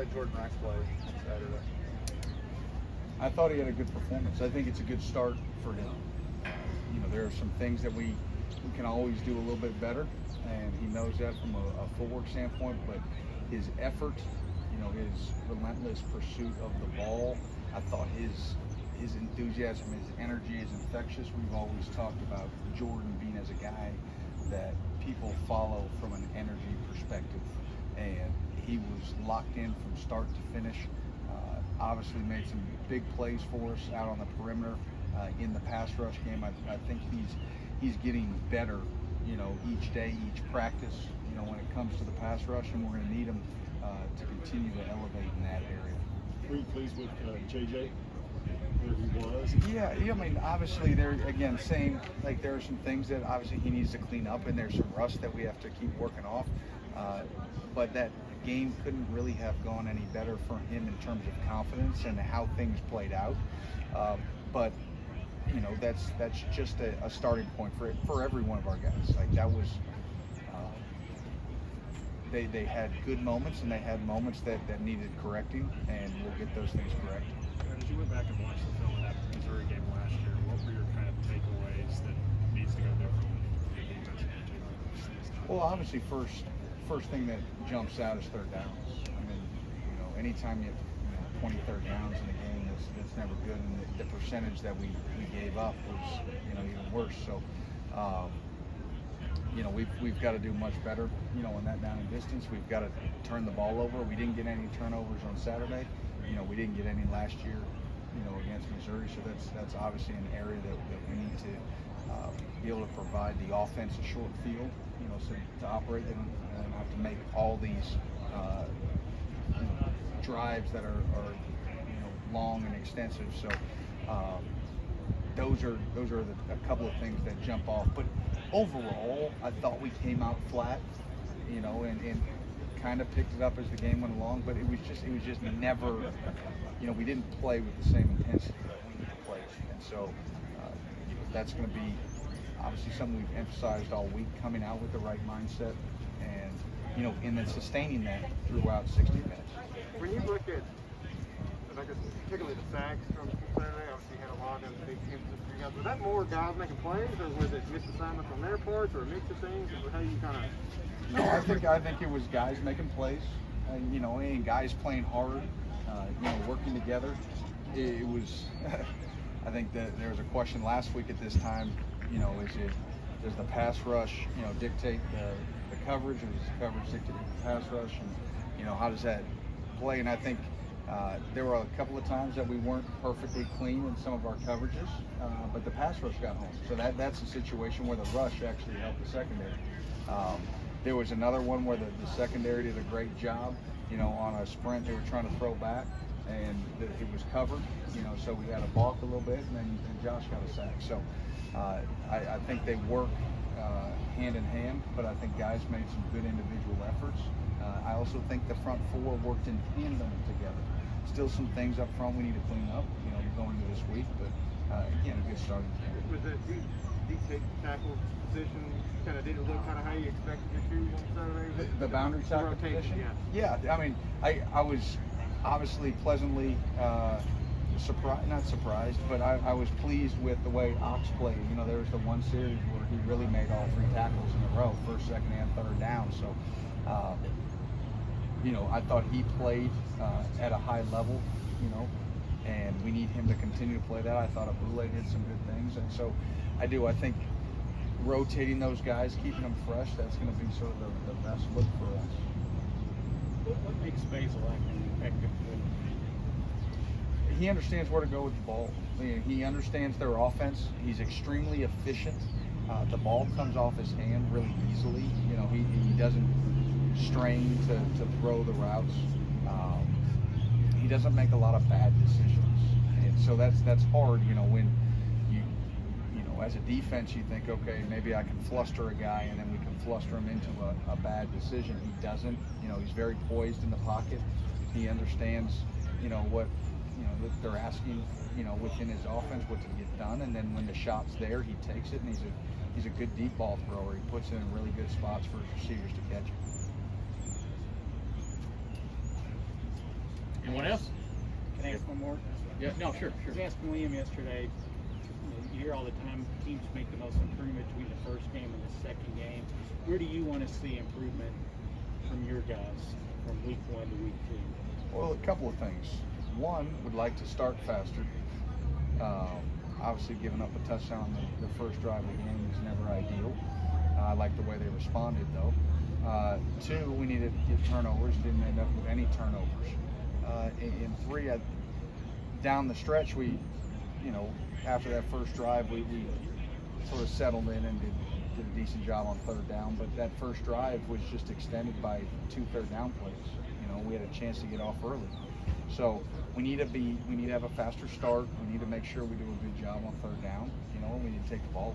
let Jordan Rex play on Saturday? I thought he had a good performance. I think it's a good start for him. You know, there are some things that we can always do a little bit better, and he knows that from a footwork standpoint, but his effort, you know, his relentless pursuit of the ball, I thought his enthusiasm, his energy is infectious. We've always talked about Jordan being as a guy that people follow from an energy perspective, and he was locked in from start to finish. Obviously made some big plays for us out on the perimeter in the pass rush game. I think he's getting better, you know, each day, each practice, you know, when it comes to the pass rush, and we're going to need him to continue to elevate in that area. Were you pleased with JJ, where he was? Yeah, I mean, obviously there, again, same, like there are some things that obviously he needs to clean up, and there's some rust that we have to keep working off, but that game couldn't really have gone any better for him in terms of confidence and how things played out. But you know, that's just a starting point for every one of our guys. Like that was, they had good moments and they had moments that needed correcting, and we'll get those things corrected. And as you went back and watched the film of that Missouri game last year, what were your kind of takeaways that needs to go different in the defense in particular? Well, obviously, first thing that jumps out is third downs. I mean, you know, anytime you have 20 third downs in a game, that's never good, and the percentage that we gave up was, you know, even worse. So, you know, we've got to do much better, you know, in that down and distance. We've got to turn the ball over. We didn't get any turnovers on Saturday. You know, we didn't get any last year, you know, against Missouri. So that's obviously an area that we need to be able to provide the offense a short field, you know, so to operate and have to make all these you know, drives that are you know, long and extensive. So those are a couple of things that jump off. But overall, I thought we came out flat, you know, and kind of picked it up as the game went along. But it was just never, you know, we didn't play with the same intensity that we need to play. And so that's going to be obviously something we've emphasized all week, coming out with the right mindset, and you know, and then sustaining that throughout 60 minutes. When you look at, and I guess particularly the sacks from Saturday, obviously you had a lot of them big emphasis for you guys. Was that more guys making plays, or was it missed assignments on their parts, or a mix of things? Or how you kind of? No, I think it was guys making plays, you know, and guys playing hard, you know, working together. It was. I think that there was a question last week at this time, you know, does the pass rush, you know, dictate the coverage, or does the coverage dictate the pass rush, and you know, how does that play? And I think there were a couple of times that we weren't perfectly clean in some of our coverages, but the pass rush got home. So that's a situation where the rush actually helped the secondary. There was another one where the secondary did a great job, you know, on a sprint they were trying to throw back, and it was covered, you know, so we had to balk a little bit, and then Josh got a sack. So I think they work hand in hand, but I think guys made some good individual efforts. I also think the front four worked in tandem together. Still some things up front we need to clean up, you know, going into this week, but again, a good starting point. Was that deep tackle position kind of didn't look kind of how you expected it to on Saturday? The boundary tackle position? Yeah, I mean, I was obviously pleasantly not surprised, but I was pleased with the way Ox played. You know, there was the one series where he really made all three tackles in a row, first, second, and third down. So, you know, I thought he played at a high level, you know, and we need him to continue to play that. I thought Abule did some good things, and so I think rotating those guys, keeping them fresh, that's going to be sort of the best look for us. What makes Basil effective? He understands where to go with the ball. He understands their offense. He's extremely efficient. The ball comes off his hand really easily. You know, he doesn't strain to throw the routes. He doesn't make a lot of bad decisions, and so that's hard. You know, when you know, as a defense, you think, okay, maybe I can fluster a guy, and then we can fluster him into a bad decision. He doesn't. You know, he's very poised in the pocket. He understands, you know, what, you know, that they're asking, you know, within his offense, what to get done, and then when the shot's there, he takes it, and he's a good deep ball thrower. He puts it in really good spots for his receivers to catch it. Anyone else? Can I ask one more? Yeah, no, sure. I was asking Liam yesterday, you hear all the time teams make the most improvement between the first game and the second game. Where do you want to see improvement from your guys from week 1 to week 2? Well, a couple of things. One, would like to start faster. Obviously, giving up a touchdown on the first drive of the game is never ideal. I like the way they responded, though. Two, we needed to get turnovers. Didn't end up with any turnovers. And three, down the stretch, we, after that first drive, we sort of settled in and did a decent job on third down. But that first drive was just extended by 2 third down plays. We had a chance to get off early. So we need to have a faster start. We need to make sure we do a good job on third down. We need to take the ball.